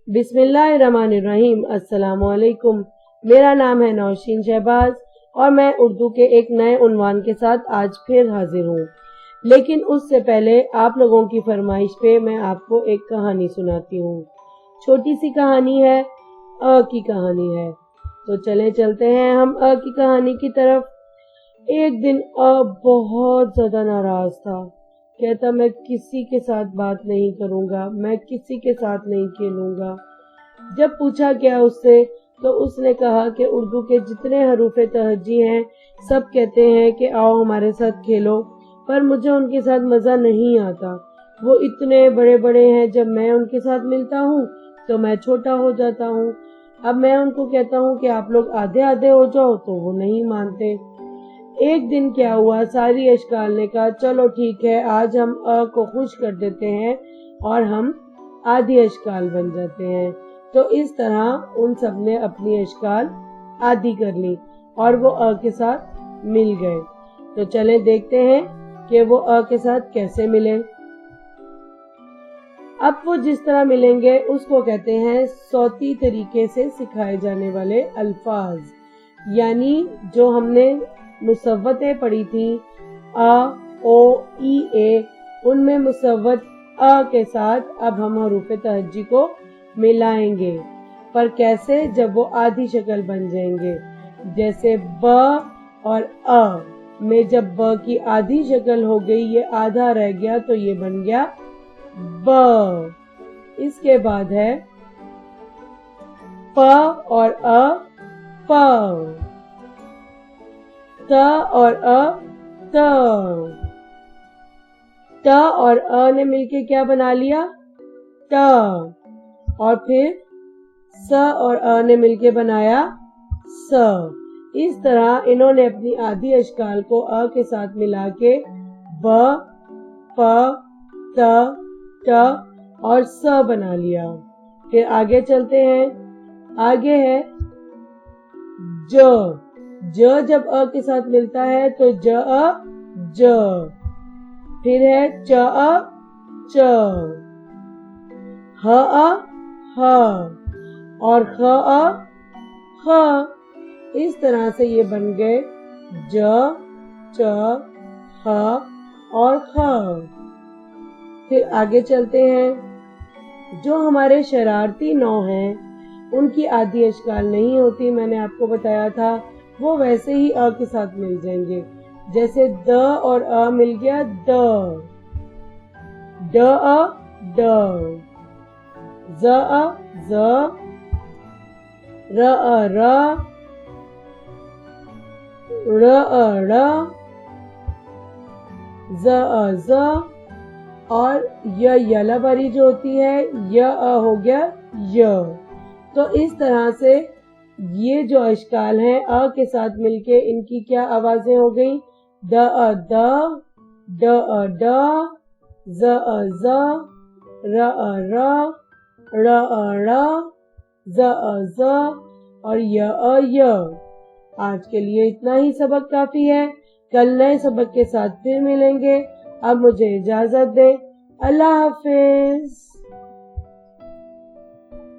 बिस्मिल्लाहिर्रहमानिर्रहीम। अस्सलाम वालेकुम। मेरा नाम है नौशीन शहबाज और मैं उर्दू के एक नए उन्वान के साथ आज फिर हाजिर हूँ। लेकिन उससे पहले आप लोगों की फरमाइश पे मैं आपको एक कहानी सुनाती हूँ। छोटी सी कहानी है, अ की कहानी है। तो चलते हैं हम अ की कहानी की तरफ। एक दिन अ बहुत ज्यादा नाराज था। कहता मैं किसी के साथ बात नहीं करूंगा, मैं किसी के साथ नहीं खेलूंगा। जब पूछा गया उससे तो उसने कहा कि उर्दू के जितने हरूफे तहज्जी हैं सब कहते हैं कि आओ हमारे साथ खेलो, पर मुझे उनके साथ मजा नहीं आता। वो इतने बड़े बड़े हैं, जब मैं उनके साथ मिलता हूँ तो मैं छोटा हो जाता हूँ। अब मैं उनको कहता हूँ कि आप लोग आधे आधे हो जाओ तो वो नहीं मानते। एक दिन क्या हुआ, सारी अशकाल ने कहा चलो ठीक है, आज हम अ को खुश कर देते हैं और हम आधी अशकाल बन जाते हैं। तो इस तरह उन सब ने अपनी अशकाल आधी कर ली और वो अ के साथ मिल गए। तो चले देखते हैं कि वो अ के साथ कैसे मिले। अब वो जिस तरह मिलेंगे उसको कहते हैं सौती तरीके से सिखाए जाने वाले अल्फाज। यानी जो हमने मुसव्वतें पढ़ी थी अ, ओ, ई, ए, उनमें मुसव्वत अ के साथ अब हम हरूफे तहज्जी को मिलाएंगे। पर कैसे? जब वो आधी शक्ल बन जाएंगे। जैसे ब और अ में जब ब की आधी शक्ल हो गई, ये आधा रह गया तो ये बन गया ब। इसके बाद है प और अ, प, त और अ, त, ट और अ ने मिलके क्या बना लिया? ट। और फिर स और अ ने मिलके बनाया स। इस तरह इन्होंने अपनी आधी अशकाल को अ के साथ मिला के ब, प, त, ट और स बना लिया। फिर आगे चलते हैं। आगे है ज। ज जब अ के साथ मिलता है तो ज अ ज। फिर है च अ च, ह अ ह और ख अ ख। इस तरह से ये बन गए ज, च, ह और ख। फिर आगे चलते हैं। जो हमारे शरारती नौ हैं उनकी आधी अशकाल नहीं होती, मैंने आपको बताया था। वो वैसे ही अ के साथ मिल जाएंगे। जैसे द और अ मिल गया द, ड अ ड, ज अ ज, र अ र, र अ र, ज अ ज और य वाली जो होती है य अ हो गया य। तो इस तरह से ये जो अशकाल हैं अ के साथ मिलके इनकी क्या आवाजें हो गई? द अ द, ड अ ड, ज अ ज, र अ र, ड़ अ ड़, ज अ ज और य अ य। आज के लिए इतना ही सबक काफी है। कल नए सबक के साथ फिर मिलेंगे। अब मुझे इजाजत दें। अल्लाह हाफिज।